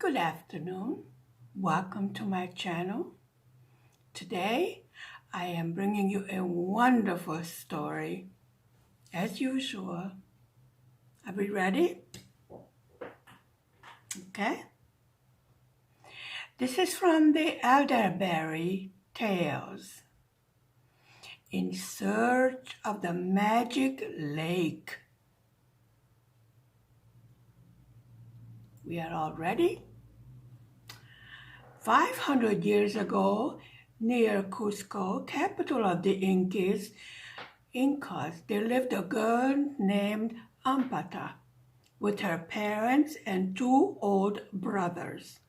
Good afternoon. Welcome to my channel. Today, I am bringing you a wonderful story. As usual, are we ready? Okay. This is from the Elderberry Tales. In Search of the Magic Lake. We are all ready? 500 years ago, near Cusco, capital of the Incas, there lived a girl named Ampata with her parents and two old brothers.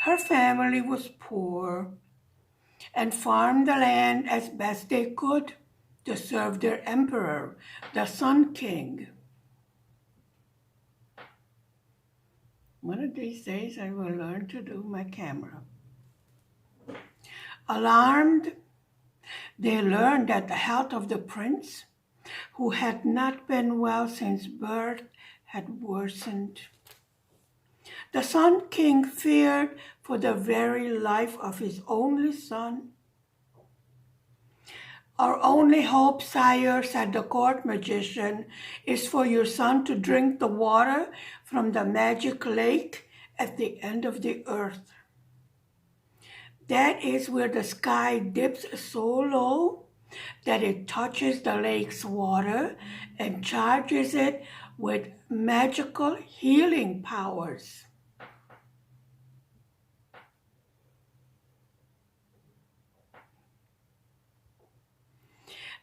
Her family was poor and farmed the land as best they could to serve their emperor, the Sun King. One of these days I will learn to do my camera. Alarmed, they learned that the health of the prince, who had not been well since birth, had worsened. The Sun King feared for the very life of his only son. "Our only hope, sire," said the court magician, "is for your son to drink the water from the magic lake at the end of the earth. That is where the sky dips so low that it touches the lake's water and charges it with magical healing powers."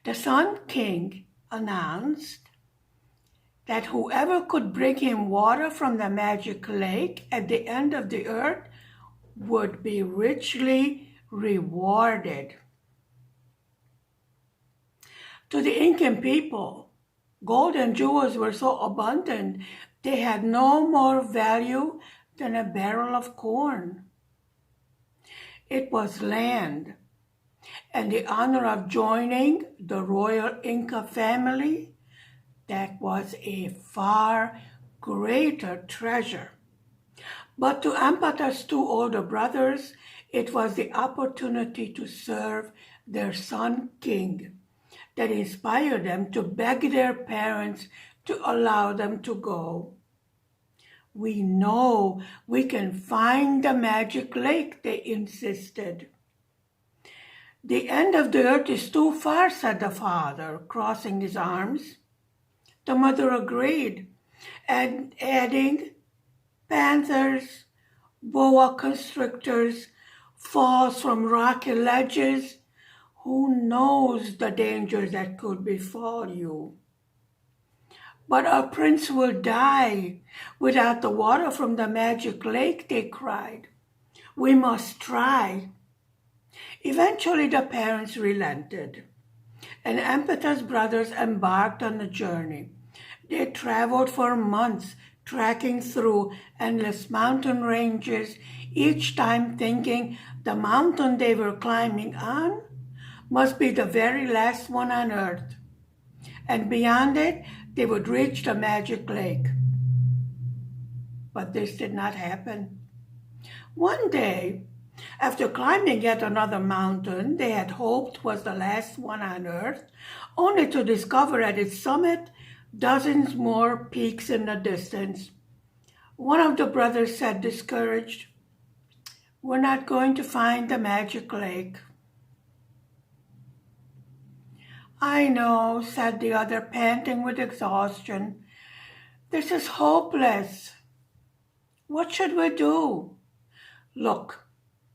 The Sun King announced that whoever could bring him water from the magic lake at the end of the earth would be richly rewarded. To the Incan people, gold and jewels were so abundant they had no more value than a barrel of corn. It was land, and the honor of joining the royal Inca family, that was a far greater treasure. But to Ampata's two older brothers, it was the opportunity to serve their Sun King that inspired them to beg their parents to allow them to go. "We know we can find the magic lake," they insisted. "The end of the earth is too far," said the father, crossing his arms. The mother agreed, and adding, "Panthers, boa constrictors, falls from rocky ledges. Who knows the dangers that could befall you?" "But our prince will die without the water from the magic lake," they cried. "We must try." Eventually the parents relented, and Ampata's brothers embarked on the journey. They traveled for months, trekking through endless mountain ranges, each time thinking the mountain they were climbing on must be the very last one on earth, and beyond it they would reach the magic lake. But this did not happen. One day, after climbing yet another mountain they had hoped was the last one on earth, only to discover at its summit dozens more peaks in the distance, one of the brothers said, discouraged, "We're not going to find the magic lake." "I know," said the other, panting with exhaustion. "This is hopeless. What should we do? Look,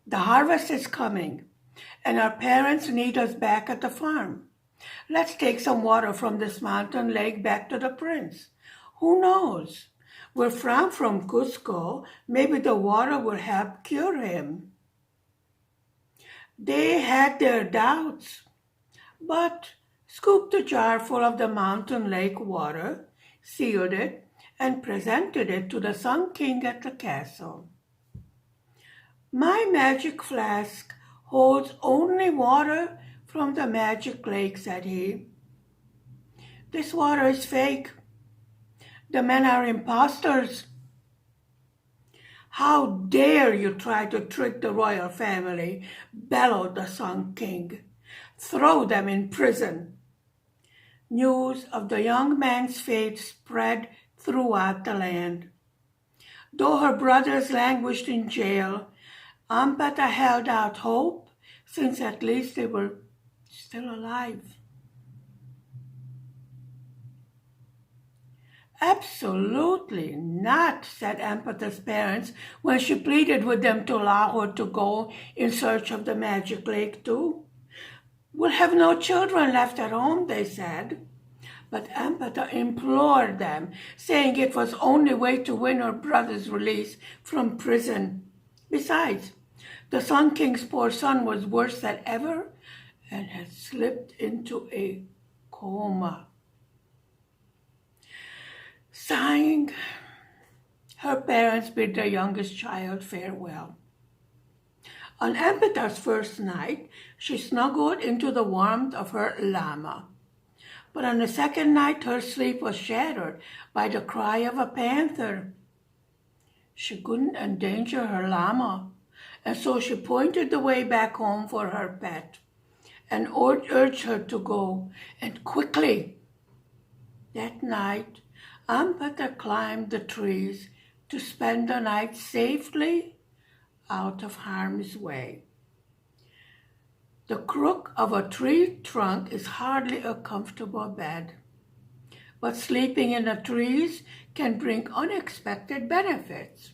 the harvest is coming, and our parents need us back at the farm. Let's take some water from this mountain lake back to the prince. Who knows? We're from Cusco. Maybe the water will help cure him." They had their doubts, but scooped a jar full of the mountain lake water, sealed it, and presented it to the Sun King at the castle. "My magic flask holds only water from the magic lake," said he. "This water is fake. The men are impostors." How dare you try to trick the royal family, bellowed the Sun King. Throw them in prison. News of the young man's fate spread throughout the land. Though her brothers languished in jail, Ampata held out hope, since at least they were still alive. Absolutely not, said Ampata's parents when she pleaded with them to allow her to go in search of the magic lake too. We'll have no children left at home, they said. But Ampata implored them, saying it was the only way to win her brother's release from prison. Besides, the Sun King's poor son was worse than ever and had slipped into a coma. Sighing, her parents bid their youngest child farewell. On Ampata's first night, she snuggled into the warmth of her llama. But on the second night, her sleep was shattered by the cry of a panther. She couldn't endanger her llama, and so she pointed the way back home for her pet and urged her to go, and quickly. That night, Ampata climbed the trees to spend the night safely out of harm's way. The crook of a tree trunk is hardly a comfortable bed, but sleeping in the trees can bring unexpected benefits.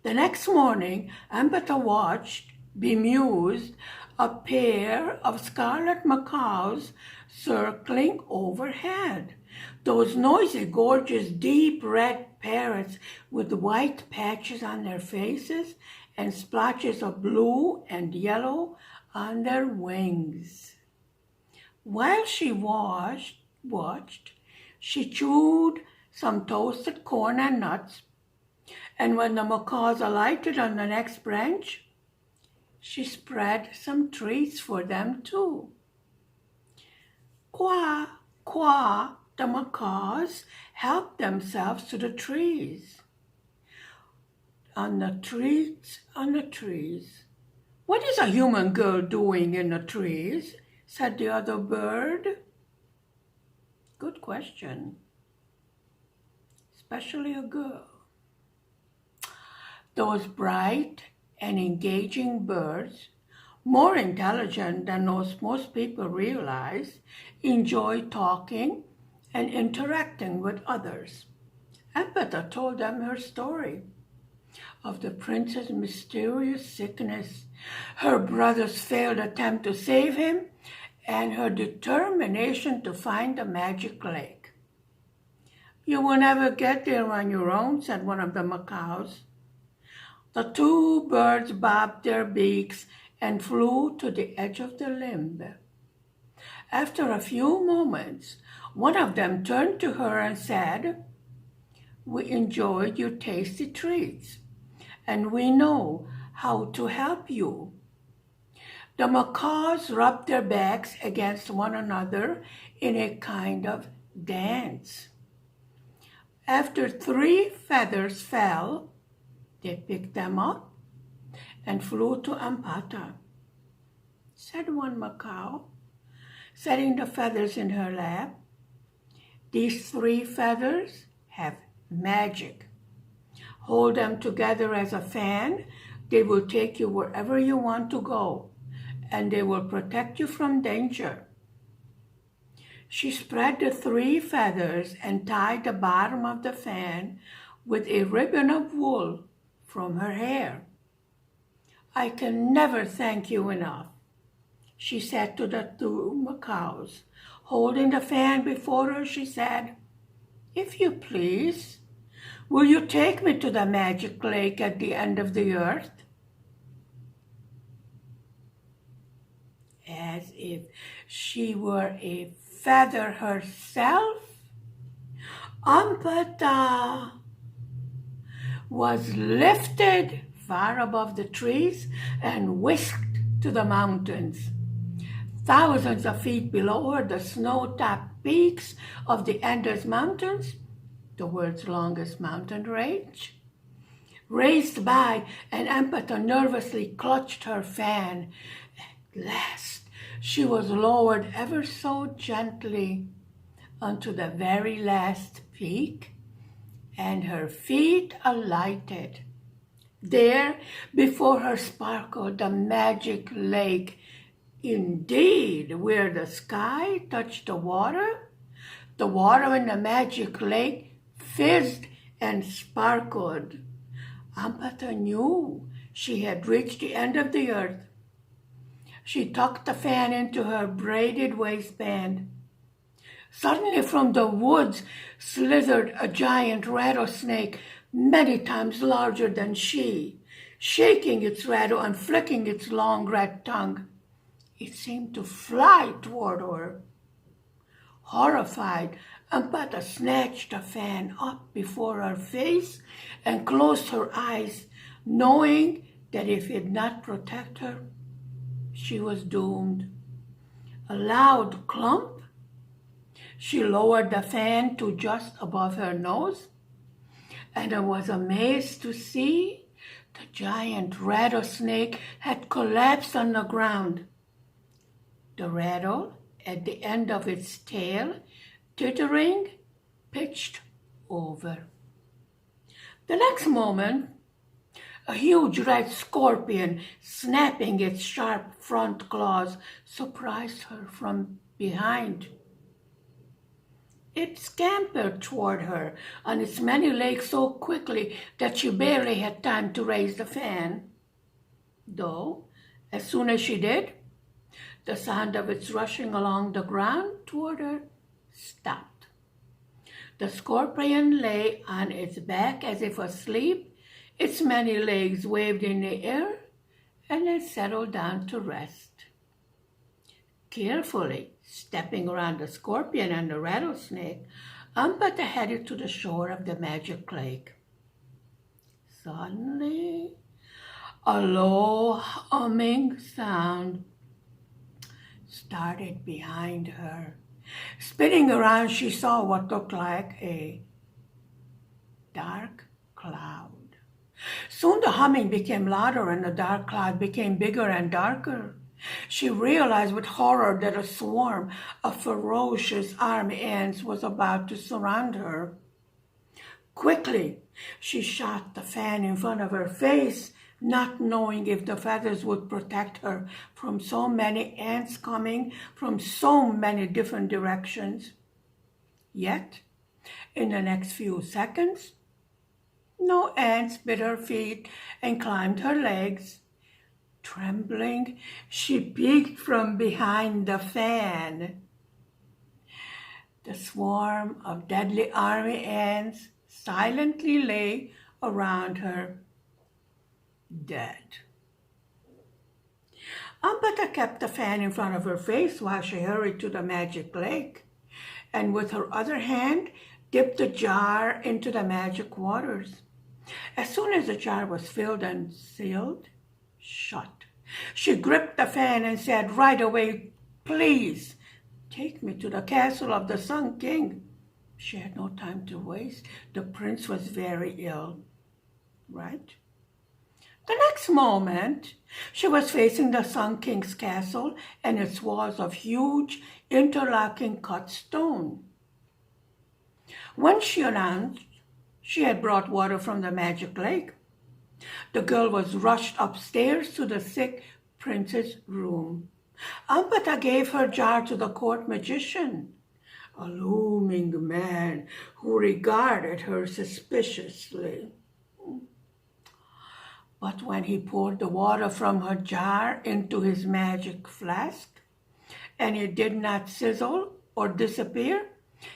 The next morning, Ampata watched, bemused, a pair of scarlet macaws circling overhead. Those noisy, gorgeous, deep red parrots with white patches on their faces and splotches of blue and yellow on their wings. While she watched, she chewed some toasted corn and nuts, and when the macaws alighted on the next branch, she spread some treats for them too. Quah, quah, the macaws helped themselves to the trees. On the trees. What is a human girl doing in the trees? Said the other bird. Good question. Especially a girl. Those bright and engaging birds, more intelligent than most people realize, enjoy talking and interacting with others. Ampata told them her story of the prince's mysterious sickness, her brother's failed attempt to save him, and her determination to find the magic lake. You will never get there on your own, said one of the macaws. The two birds bobbed their beaks and flew to the edge of the limb. After a few moments, one of them turned to her and said, "We enjoyed your tasty treats, and we know how to help you." The macaws rubbed their backs against one another in a kind of dance. After 3 feathers fell, they picked them up and flew to Ampata. Said one macaw, setting the feathers in her lap, "These 3 feathers have magic. Hold them together as a fan. They will take you wherever you want to go, and they will protect you from danger." She spread the 3 feathers and tied the bottom of the fan with a ribbon of wool from her hair. "I can never thank you enough," she said to the 2 macaws. Holding the fan before her, she said, "If you please, will you take me to the magic lake at the end of the earth?" As if she were a feather herself, Ampata was lifted far above the trees and whisked to the mountains. Thousands of feet below her, the snow-topped peaks of the Andes Mountains, the world's longest mountain range, raced by, and Ampata nervously clutched her fan. At last, she was lowered ever so gently onto the very last peak, and her feet alighted. There, before her sparkled the magic lake, indeed, where the sky touched the water in the magic lake fizzed and sparkled. Ampata knew she had reached the end of the earth. She tucked the fan into her braided waistband. Suddenly from the woods slithered a giant rattlesnake many times larger than she, shaking its rattle and flicking its long red tongue. It seemed to fly toward her. Horrified, Ampata snatched the fan up before her face and closed her eyes, knowing that if it did not protect her, she was doomed. A loud clump. She lowered the fan to just above her nose, and I was amazed to see the giant rattlesnake had collapsed on the ground. The rattle at the end of its tail, tittering, pitched over. The next moment, a huge red scorpion, snapping its sharp front claws, surprised her from behind. It scampered toward her on its many legs so quickly that she barely had time to raise the fan. Though, as soon as she did, the sound of its rushing along the ground toward her stopped. The scorpion lay on its back as if asleep. Its many legs waved in the air, and then settled down to rest. Carefully stepping around the scorpion and the rattlesnake, Ampata headed to the shore of the magic lake. Suddenly, a low humming sound started behind her. Spinning around, she saw what looked like a dark cloud. Soon the humming became louder and the dark cloud became bigger and darker. She realized with horror that a swarm of ferocious army ants was about to surround her. Quickly, she shot the fan in front of her face, not knowing if the feathers would protect her from so many ants coming from so many different directions. Yet, in the next few seconds, no ants bit her feet and climbed her legs. Trembling, she peeked from behind the fan. The swarm of deadly army ants silently lay around her, dead. Ampata kept the fan in front of her face while she hurried to the magic lake, and with her other hand dipped the jar into the magic waters. As soon as the jar was filled and sealed shut, she gripped the fan and said right away, "Please, take me to the castle of the Sun King." She had no time to waste. The prince was very ill, right? The next moment, she was facing the Sun King's castle and its walls of huge, interlocking cut stone. When she announced she had brought water from the magic lake, the girl was rushed upstairs to the sick prince's room. Ampata gave her jar to the court magician, a looming man who regarded her suspiciously. But when he poured the water from her jar into his magic flask, and it did not sizzle or disappear,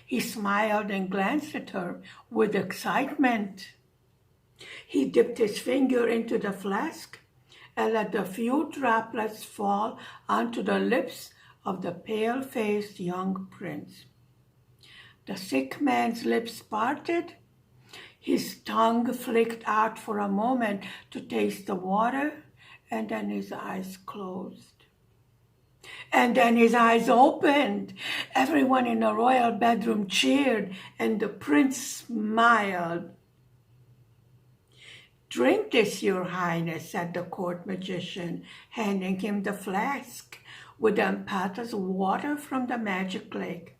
he smiled and glanced at her with excitement. He dipped his finger into the flask and let a few droplets fall onto the lips of the pale-faced young prince. The sick man's lips parted. His tongue flicked out for a moment to taste the water, and then his eyes closed. And then his eyes opened. Everyone in the royal bedroom cheered, and the prince smiled. "Drink this, your highness," said the court magician, handing him the flask with Ampata's water from the magic lake.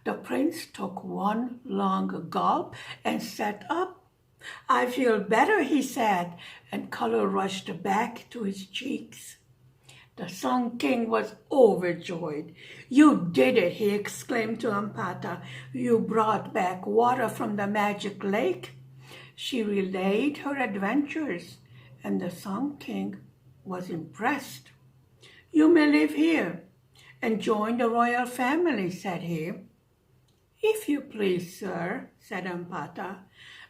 The prince took one long gulp and sat up. "I feel better," he said, and color rushed back to his cheeks. The Sun King was overjoyed. "You did it," he exclaimed to Ampata. "You brought back water from the magic lake." She relayed her adventures, and the Sun King was impressed. "You may live here and join the royal family," said he. "If you please, sir," said Ampata.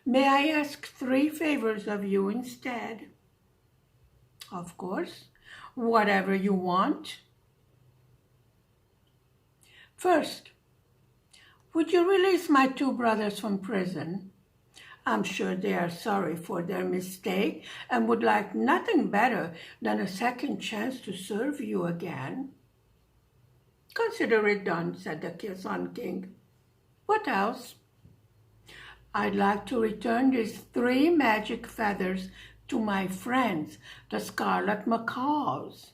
"May I ask 3 favors of you instead?" "Of course, whatever you want." "First, would you release my 2 brothers from prison? I'm sure they are sorry for their mistake and would like nothing better than a second chance to serve you again." "Consider it done," said the Sun King. "What else?" "I'd like to return these 3 magic feathers to my friends, the scarlet macaws."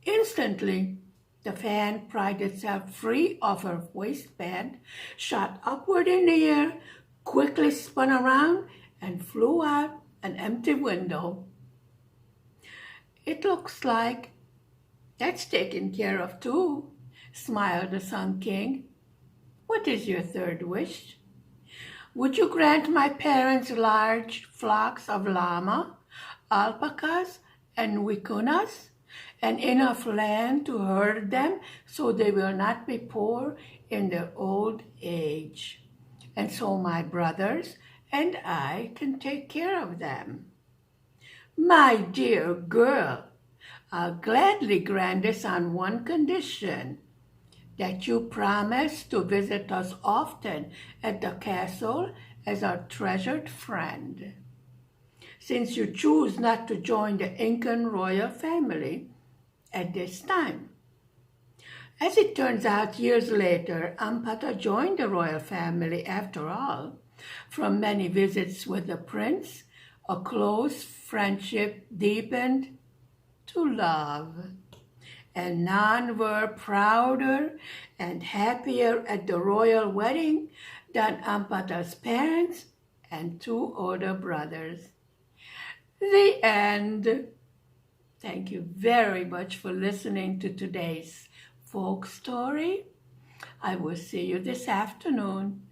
Instantly, the fan pried itself free of her waistband, shot upward in the air, quickly spun around, and flew out an empty window. "It looks like that's taken care of too," smiled the Sun King. "What is your 3rd wish?" "Would you grant my parents large flocks of llama, alpacas, and vicuñas, and enough land to herd them so they will not be poor in their old age, and so my brothers and I can take care of them?" "My dear girl, I'll gladly grant this on one condition: that you promise to visit us often at the castle as our treasured friend. Since you choose not to join the Incan royal family at this time." As it turns out, years later, Ampata joined the royal family after all. From many visits with the prince, a close friendship deepened to love, and none were prouder and happier at the royal wedding than Ampata's parents and 2 older brothers. The end. Thank you very much for listening to today's folk story. I will see you this afternoon.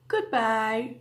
Goodbye.